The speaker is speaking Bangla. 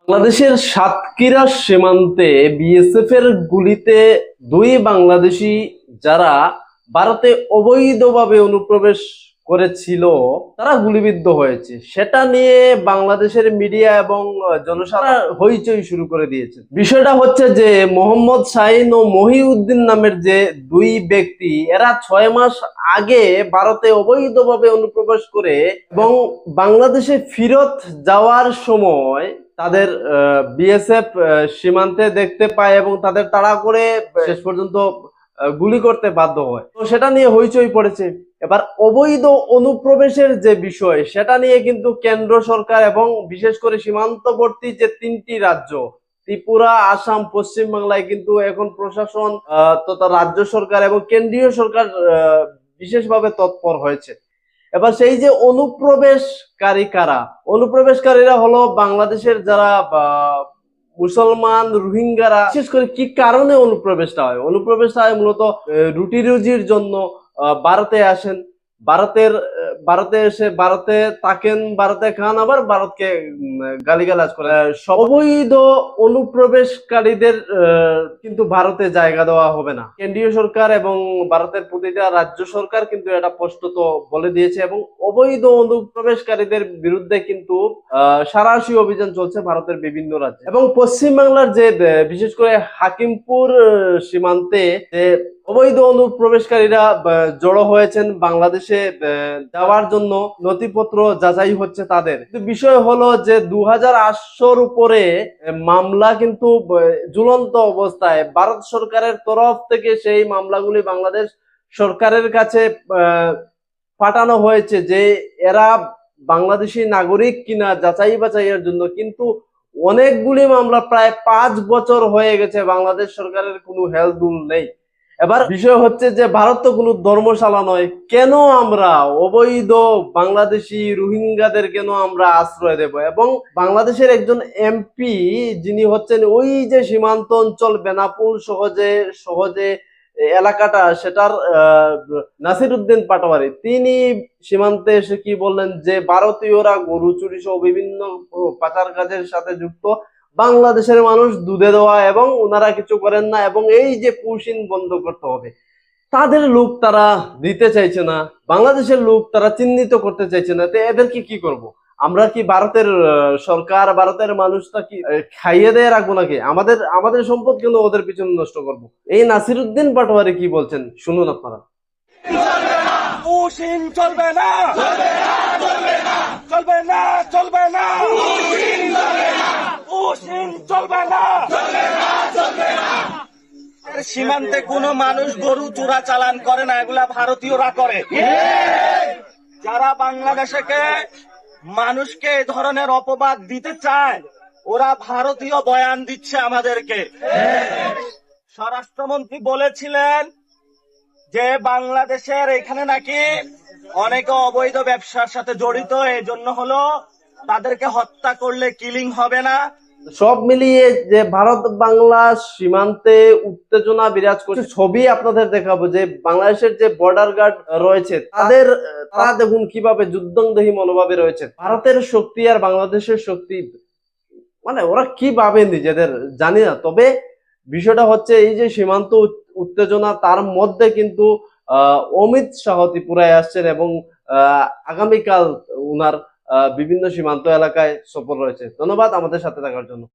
বাংলাদেশের সাতক্ষীরা সীমান্তে বিএসএফ এর গুলিতে দুই বাংলাদেশি যারা ভারতে অবৈধভাবে অনুপ্রবেশ করেছিল তারা গুলিবিদ্ধ হয়েছে। সেটা নিয়ে বাংলাদেশের মিডিয়া এবং জনসাধারণ হইচই শুরু করে দিয়েছে। বিষয়টা হচ্ছে যে মোহাম্মদ শাহিন ও মহিউদ্দিন নামের যে দুই ব্যক্তি, এরা 6 মাস আগে ভারতে অবৈধভাবে অনুপ্রবেশ করে এবং বাংলাদেশে ফেরত যাওয়ার সময় তাদের বিএসএফ সীমান্তে দেখতে পায় এবং তাদের তাড়া করে শেষ পর্যন্ত গুলি করতে বাধ্য হয়। তো সেটা নিয়ে হইচই পড়েছে। এবার অবৈধ অনুপ্রবেশের যে বিষয়, সেটা নিয়ে কিন্তু কেন্দ্র সরকার এবং বিশেষ করে সীমান্তবর্তী যে 3টি রাজ্য ত্রিপুরা, আসাম, পশ্চিম বাংলায় কিন্তু এখন প্রশাসন তথা রাজ্য সরকার এবং কেন্দ্রীয় সরকার বিশেষভাবে তৎপর হয়েছে। এবার সেই যে অনুপ্রবেশকারীরা হলো বাংলাদেশের যারা মুসলমান রোহিঙ্গারা। বিশেষ করে কি কারণে অনুপ্রবেশটা হয় মূলত রুটি রুজির জন্য ভারতে আসেন, ভারতে এসে ভারতে থাকেন, ভারতে খান, আবার ভারতকে গালিগালাজ করে। অবৈধ অনুপ্রবেশকারীদের কিন্তু ভারতে জায়গা দেওয়া হবে না। কেন্দ্রীয় সরকার এবং ভারতের প্রতিটা রাজ্য সরকার কিন্তু এটা স্পষ্টত বলে দিয়েছে এবং অবৈধ অনুপ্রবেশকারীদের বিরুদ্ধে কিন্তু সাঁড়াশি অভিযান চলছে ভারতের বিভিন্ন রাজ্যে। এবং পশ্চিমবাংলার যে বিশেষ করে হাকিমপুর সীমান্তে যে অবৈধ অনুপ্রবেশকারীরা জড়ো হয়েছেন বাংলাদেশে যাওয়ার জন্য, নথিপত্র যাচাই হচ্ছে তাদের। কিন্তু বিষয় হলো যে 2800-র উপরে মামলা কিন্তু ঝুলন্ত অবস্থায় ভারত সরকারের তরফ থেকে সেই মামলাগুলি বাংলাদেশ সরকারের কাছে পাঠানো হয়েছে যে এরা বাংলাদেশি নাগরিক কিনা যাচাই বাছাইয়ের জন্য। কিন্তু অনেকগুলি মামলা প্রায় 5 বছর হয়ে গেছে, বাংলাদেশ সরকারের কোনো হেলদুল নেই। এবার বিষয় হচ্ছে যে ভারত তো কোনো ধর্মশালা নয়, কেন আমরা অবৈধ বাংলাদেশি রোহিঙ্গাদের কেন আমরা আশ্রয় দেব? এবং বাংলাদেশের একজন এমপি যিনি হচ্ছেন ওই যে সীমান্ত অঞ্চল বেনাপুল সহজে এলাকাটা, সেটার নাসিরউদ্দিন পাটোয়ারি, তিনি সীমান্তে এসে কি বললেন যে ভারতীয়রা গরু চুরি সহ বিভিন্ন পাচার কাজের সাথে যুক্ত, বাংলাদেশের মানুষ দুধে দেওয়া এবং ওনারা কিছু করেন না এবং এই যে পুশিন বন্ধ করতে হবে। তাদের লোক তারা দিতে চাইছে না, বাংলাদেশের লোক তারা চিহ্নিত করতে চাইছে না। তো এদেরকে কি করব? আমরা কি ভারতের সরকার, ভারতের মানুষটা কি খাইয়ে দিয়ে রাখবো নাকি? আমাদের সম্পদ কেন ওদের পিছনে নষ্ট করব? এই নাসিরউদ্দিন পাটোয়ারি কি বলছেন শুনুন আপনারা। চলবে না, চলবে না, চলবে না, চলবে না। সীমান্তে কোনো মানুষ গরু চোরা চালান করে না, এগুলা ভারতীয়রা করে। যারা বাংলাদেশকে মানুষকে এই ধরনের অপবাদ দিতে চায়, ওরা ভারতীয় বয়ান দিচ্ছে আমাদেরকে। স্বরাষ্ট্রমন্ত্রী বলেছিলেন যে বাংলাদেশের এখানে নাকি অনেকে অবৈধ ব্যবসার সাথে জড়িত, এই জন্য হলো তাদেরকে হত্যা করলে কিলিং হবে না। সব মিলিয়ে যে ভারত বাংলা সীমান্তে উত্তেজনা বিরাজ করছে। ছবি আপনাদের দেখাবো যে বাংলাদেশের যে বর্ডার গার্ড রয়েছে তারা দেখুন কিভাবে যুদ্ধংদেহী মনোভাবে রয়েছে। ভারতের শক্তি আর বাংলাদেশের শক্তি, মানে ওরা কি ভাবে নিজেদের জানি না। তবে বিষয়টা হচ্ছে এই যে সীমান্ত উত্তেজনা, তার মধ্যে কিন্তু অমিত শাহ ত্রিপুরায় আসছেন এবং আগামীকাল উনার বিভিন্ন সীমান্ত এলাকায় সফর রয়েছে। ধন্যবাদ আমাদের সাথে থাকার জন্য।